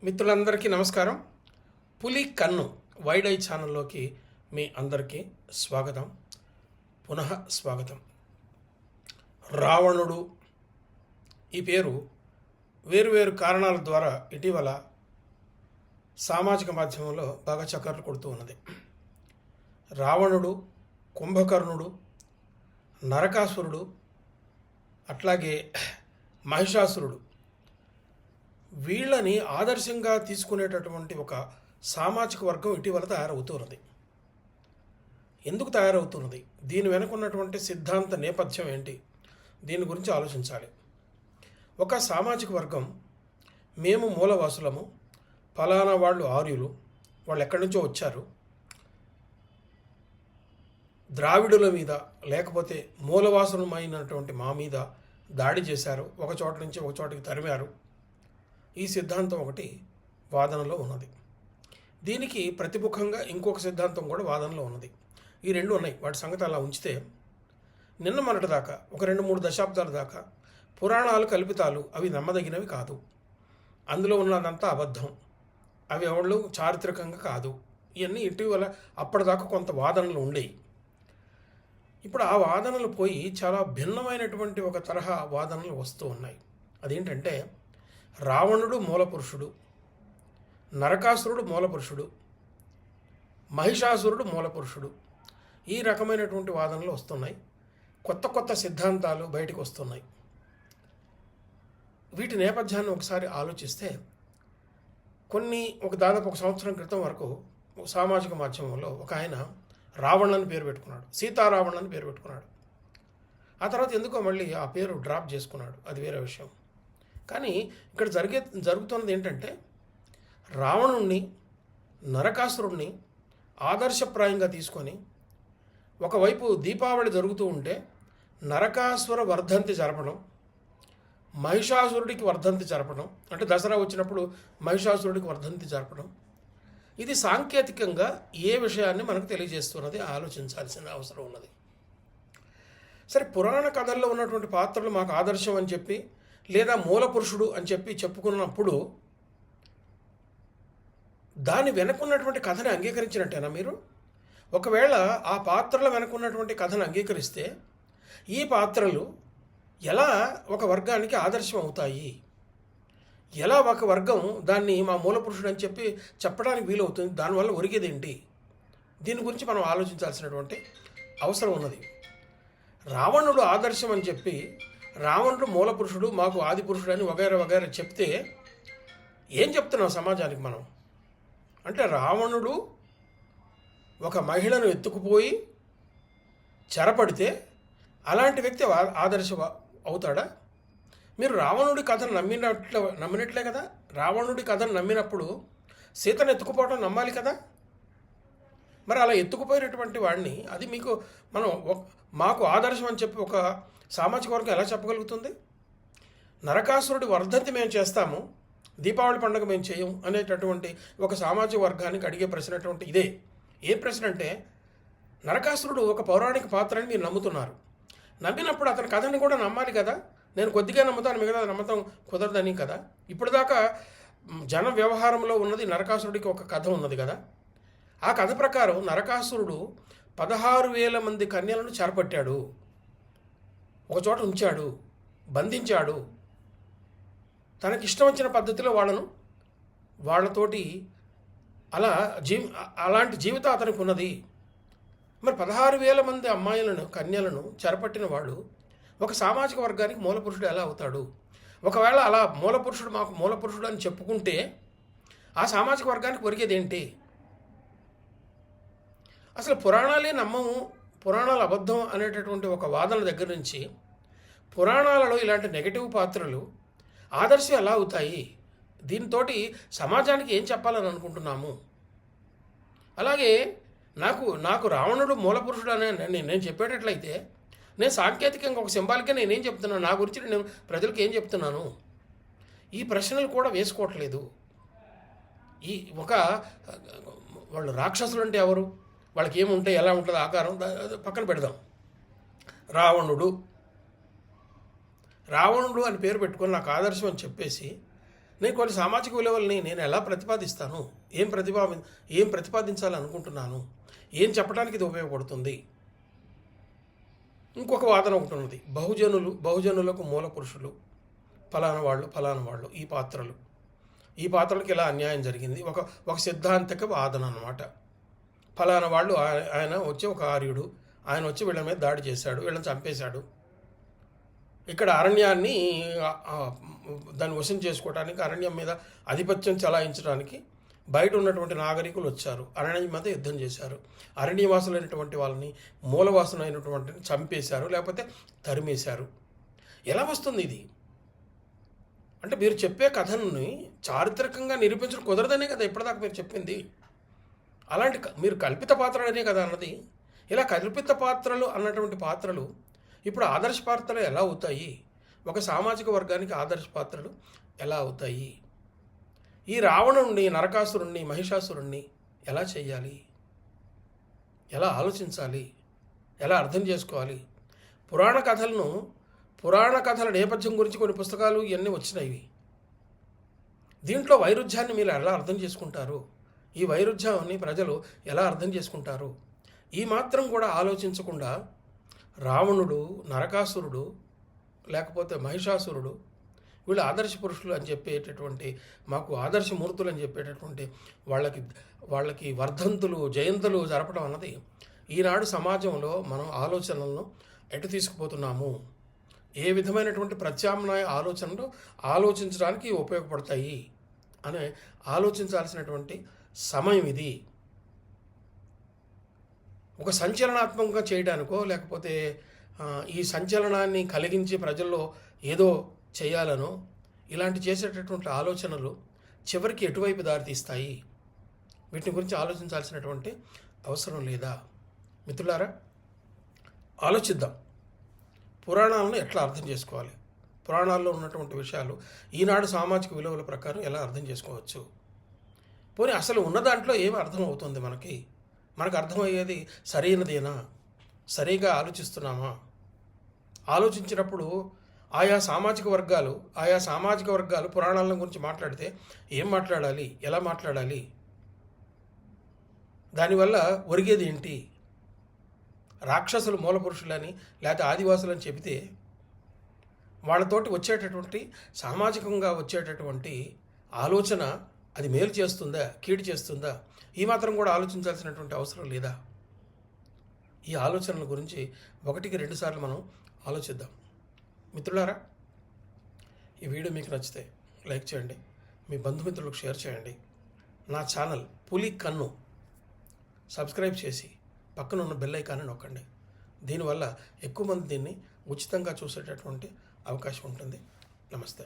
మిత్రులందరికీ నమస్కారం. పులి కన్ను వైడ్ ఐ ఛానల్లోకి మీ అందరికీ స్వాగతం, పునః స్వాగతం. రావణుడు ఈ పేరు వేరువేరు కారణాల ద్వారా ఇటీవల సామాజిక మాధ్యమంలో బాగా చక్కర్లు కొడుతూ ఉన్నది. రావణుడు, కుంభకర్ణుడు, నరకాసురుడు, అట్లాగే మహిషాసురుడు, వీళ్ళని ఆదర్శంగా తీసుకునేటటువంటి ఒక సామాజిక వర్గం ఇటీవల తయారవుతున్నది. ఎందుకు తయారవుతున్నది? దీని వెనుకున్నటువంటి సిద్ధాంత నేపథ్యం ఏంటి? దీని గురించి ఆలోచించాలి. ఒక సామాజిక వర్గం, మేము మూలవాసులము, ఫలానా వాళ్ళు ఆర్యులు, వాళ్ళు ఎక్కడి నుంచో వచ్చారు, ద్రావిడుల మీద లేకపోతే మూలవాసులమైనటువంటి మా మీద దాడి చేశారు, ఒక చోట నుంచి ఒక చోటికి తరిమారు. ఈ సిద్ధాంతం ఒకటి వాదనలో ఉన్నది. దీనికి ప్రతిముఖంగా ఇంకొక సిద్ధాంతం కూడా వాదనలో ఉన్నది. ఈ రెండు ఉన్నాయి. వాటి సంగతి అలా ఉంచితే, నిన్న మొన్నటి దాకా ఒక 2-3 దశాబ్దాల దాకా పురాణాలు కల్పితాలు, అవి నమ్మదగినవి కాదు, అందులో ఉన్నదంతా అబద్ధం, అవి ఎవళ్ళు చారిత్రకంగా కాదు, ఇవన్నీ ఇటీవల అప్పటిదాకా కొంత వాదనలు ఉండేవి. ఇప్పుడు ఆ వాదనలు పోయి చాలా భిన్నమైనటువంటి ఒక తరహా వాదనలు వస్తూ ఉన్నాయి. అదేంటంటే, రావణుడు మూలపురుషుడు, నరకాసురుడు మూలపురుషుడు, మహిషాసురుడు మూలపురుషుడు, ఈ రకమైనటువంటి వాదనలు వస్తున్నాయి. కొత్త కొత్త సిద్ధాంతాలు బయటకు వస్తున్నాయి. వీటి నేపథ్యాన్ని ఒకసారి ఆలోచిస్తే, దాదాపు 1 సంవత్సరం క్రితం వరకు సామాజిక మాధ్యమంలో ఒక ఆయన రావణుని పేరు పెట్టుకున్నాడు, సీతారావణుని పేరు పెట్టుకున్నాడు. ఆ తర్వాత ఎందుకో మళ్ళీ ఆ పేరు డ్రాప్ చేసుకున్నాడు, అది వేరే విషయం. కానీ ఇక్కడ జరుగుతున్నది ఏంటంటే, రావణుణ్ణి, నరకాసురుణ్ణి ఆదర్శప్రాయంగా తీసుకొని ఒకవైపు దీపావళి జరుగుతూ ఉంటే నరకాసుర వర్ధంతి జరపడం, మహిషాసురుడికి వర్ధంతి జరపడం, అంటే దసరా వచ్చినప్పుడు మహిషాసురుడికి వర్ధంతి జరపడం, ఇది సాంకేతికంగా ఏ విషయాన్ని మనకు తెలియజేస్తున్నది ఆలోచించాల్సిన అవసరం ఉన్నది. సరే, పురాణ కథల్లో ఉన్నటువంటి పాత్రలు మాకు ఆదర్శం అని చెప్పి, లేదా మూల పురుషుడు అని చెప్పి చెప్పుకున్నప్పుడు దాని వెనుకున్నటువంటి కథని అంగీకరించినట్టేనా మీరు? ఒకవేళ ఆ పాత్రల వెనుకున్నటువంటి కథను అంగీకరిస్తే ఈ పాత్రలు ఎలా ఒక వర్గానికి ఆదర్శం అవుతాయి? ఎలా ఒక వర్గం దాన్ని మా మూల పురుషుడు అని చెప్పి చెప్పడానికి వీలవుతుంది? దానివల్ల ఒరిగేదేంటి? దీని గురించి మనం ఆలోచించాల్సినటువంటి అవసరం ఉన్నది. రావణుడు ఆదర్శం అని చెప్పి, రావణుడు మూల పురుషుడు, మాకు ఆది పురుషుడు అని వగైరా వగైరా చెప్తే ఏం చెప్తున్నాం సమాజానికి మనం? అంటే రావణుడు ఒక మహిళను ఎత్తుకుపోయి చెరపడితే అలాంటి వ్యక్తి ఆదర్శ అవుతాడా? మీరు రావణుడి కథను నమ్మినట్లే కదా. రావణుడి కథను నమ్మినప్పుడు సీతను ఎత్తుకుపోవడం నమ్మాలి కదా. మరి అలా ఎత్తుకుపోయినటువంటి వాడిని అది మాకు ఆదర్శం అని చెప్పి ఒక సామాజిక వర్గం ఎలా చెప్పగలుగుతుంది? నరకాసురుడి వర్ధంతి మేము చేస్తాము, దీపావళి పండుగ మేము చేయం అనేటటువంటి ఒక సామాజిక వర్గానికి అడిగే ప్రశ్న అటువంటి ఇదే. ఏ ప్రశ్న అంటే, నరకాసురుడు ఒక పౌరాణిక పాత్ర అని మీరు నమ్ముతున్నారు, నమ్మినప్పుడు అతని కథని కూడా నమ్మాలి కదా. నేను కొద్దిగా నమ్ముతాను, మిగతా నమ్మతం కుదరదని కదా. ఇప్పటిదాకా జన వ్యవహారంలో ఉన్నది నరకాసురుడికి ఒక కథ ఉన్నది కదా. ఆ కథ ప్రకారం నరకాసురుడు 16,000 మంది కన్యలను చెరపట్టాడు, ఒకచోట ఉంచాడు, బంధించాడు. తనకిష్టం వచ్చిన పద్ధతిలో వాళ్ళతోటి అలాంటి జీవితం అతనికి ఉన్నది. మరి 16,000 మంది అమ్మాయిలను, కన్యలను చెరపట్టిన వాడు ఒక సామాజిక వర్గానికి మూలపురుషుడు ఎలా అవుతాడు? ఒకవేళ అలా మూలపురుషుడు మాకు మూలపురుషుడు అని చెప్పుకుంటే ఆ సామాజిక వర్గానికి ఒరిగేదేంటి? అసలు పురాణాలే నమ్మము, పురాణాలు అబద్ధం అనేటటువంటి ఒక వాదన దగ్గర నుంచి పురాణాలలో ఇలాంటి నెగటివ్ పాత్రలు ఆదర్శం ఎలా అవుతాయి? దీంతో సమాజానికి ఏం చెప్పాలని అనుకుంటున్నాము? అలాగే నాకు రావణుడు మూలపురుషుడు అనే నేను చెప్పేటట్లయితే, నేను సాంకేతికంగా ఒక సింబాలిక్గా నేనేం చెప్తున్నాను, నా గురించి నేను ప్రజలకు ఏం చెప్తున్నాను? ఈ ప్రశ్నలు కూడా వేసుకోవట్లేదు. వాళ్ళు రాక్షసులు అంటే ఎవరు? వాళ్ళకి ఏముంటాయి, ఎలా ఉంటుంది ఆకారం, పక్కన పెడదాం. రావణుడు అని పేరు పెట్టుకొని నాకు ఆదర్శం అని చెప్పేసి నేను కొన్ని సామాజిక విలువల్ని నేను ఎలా ప్రతిపాదిస్తాను, ఏం ప్రతిపాదించాలనుకుంటున్నాను, ఏం చెప్పడానికి ఇది ఉపయోగపడుతుంది. ఇంకొక వాదన ఒకటి ఉన్నది, బహుజనులకు మూల పురుషులు ఫలానా వాళ్ళు ఈ పాత్రలకు ఇలా అన్యాయం జరిగింది. ఒక సిద్ధాంతిక వాదన అన్నమాట. ఫలానా వాళ్ళు ఆయన వచ్చి ఒక ఆర్యుడు, ఆయన వచ్చి వీళ్ళ మీద దాడి చేశాడు, వీళ్ళని చంపేశాడు. ఇక్కడ అరణ్యాన్ని దాన్ని వశం చేసుకోవడానికి, అరణ్యం మీద ఆధిపత్యం చలాయించడానికి బయట ఉన్నటువంటి నాగరికులు వచ్చారు, అరణ్యం మీద యుద్ధం చేశారు, అరణ్యవాసులైనటువంటి వాళ్ళని, మూలవాసులైనటువంటి చంపేశారు, లేకపోతే తరిమేశారు. ఎలా వస్తుంది ఇది? అంటే మీరు చెప్పే కథని చారిత్రకంగా నిరూపించడం కుదరదనే కదా ఇప్పటిదాకా మీరు చెప్పింది. అలాంటి మీరు కల్పిత పాత్రలనే కదా అన్నది. ఇలా కల్పిత పాత్రలు అన్నటువంటి పాత్రలు ఇప్పుడు ఆదర్శ పాత్రలు ఎలా అవుతాయి? ఒక సామాజిక వర్గానికి ఆదర్శ పాత్రలు ఎలా అవుతాయి? ఈ రావణుణ్ణి, నరకాసురుణ్ణి, మహిషాసురుణ్ణి ఎలా చేయాలి? ఎలా ఆలోచించాలి? ఎలా అర్థం చేసుకోవాలి? పురాణ కథల నేపథ్యం గురించి కొన్ని పుస్తకాలు ఇవన్నీ వచ్చినాయి. దీంట్లో వైరుధ్యాన్ని మీరు ఎలా అర్థం చేసుకుంటారు? ఈ వైరుధ్యాన్ని ప్రజలు ఎలా అర్థం చేసుకుంటారు? ఈ మాత్రం కూడా ఆలోచించకుండా రావణుడు, నరకాసురుడు, లేకపోతే మహిషాసురుడు వీళ్ళు ఆదర్శ పురుషులు అని చెప్పేటటువంటి, మాకు ఆదర్శమూర్తులు అని చెప్పేటటువంటి వాళ్ళకి వర్ధంతులు, జయంతులు జరపడం అన్నది ఈనాడు సమాజంలో మనం ఆలోచనలను ఎటు తీసుకుపోతున్నాము, ఏ విధమైనటువంటి ప్రత్యామ్నాయ ఆలోచనలు ఆలోచించడానికి ఉపయోగపడతాయి అని ఆలోచించాల్సినటువంటి సమయం ఇది. ఒక సంచలనాత్మకంగా చేయడానికో, లేకపోతే ఈ సంచలనాన్ని కలిగించి ప్రజల్లో ఏదో చేయాలనో, ఇలాంటి చేసేటటువంటి ఆలోచనలు చివరికి ఎటువైపు దారితీస్తాయి? వీటిని గురించి ఆలోచించాల్సినటువంటి అవసరం లేదా? మిత్రులారా, ఆలోచిద్దాం. పురాణాలను ఎట్లా అర్థం చేసుకోవాలి, పురాణాల్లో ఉన్నటువంటి విషయాలు ఈనాడు సామాజిక విలువల ప్రకారం ఎలా అర్థం చేసుకోవచ్చు? పోనీ అసలు ఉన్న దాంట్లో ఏమి అర్థం అవుతుంది? మనకు అర్థమయ్యేది సరైనదేనా? సరిగా ఆలోచిస్తున్నామా? ఆలోచించినప్పుడు ఆయా సామాజిక వర్గాలు పురాణాల గురించి మాట్లాడితే ఏం మాట్లాడాలి, ఎలా మాట్లాడాలి, దానివల్ల ఒరిగేది ఏంటి? రాక్షసులు మూలపురుషులని లేకపోతే ఆదివాసులని చెబితే వాళ్ళతోటి వచ్చేటటువంటి సామాజికంగా వచ్చేటటువంటి ఆలోచన అది మేలు చేస్తుందా, కీడు చేస్తుందా? ఈ మాత్రం కూడా ఆలోచించాల్సినటువంటి అవసరం లేదా? ఈ ఆలోచనల గురించి 1-2 సార్లు మనం ఆలోచిద్దాం. మిత్రులారా, ఈ వీడియో మీకు నచ్చితే లైక్ చేయండి, మీ బంధుమిత్రులకు షేర్ చేయండి. నా ఛానల్ పులి కన్ను సబ్స్క్రైబ్ చేసి పక్కన ఉన్న బెల్ ఐకాన్ని నొక్కండి. దీనివల్ల ఎక్కువ మంది దీన్ని ఉచితంగా చూసేటటువంటి అవకాశం ఉంటుంది. నమస్తే.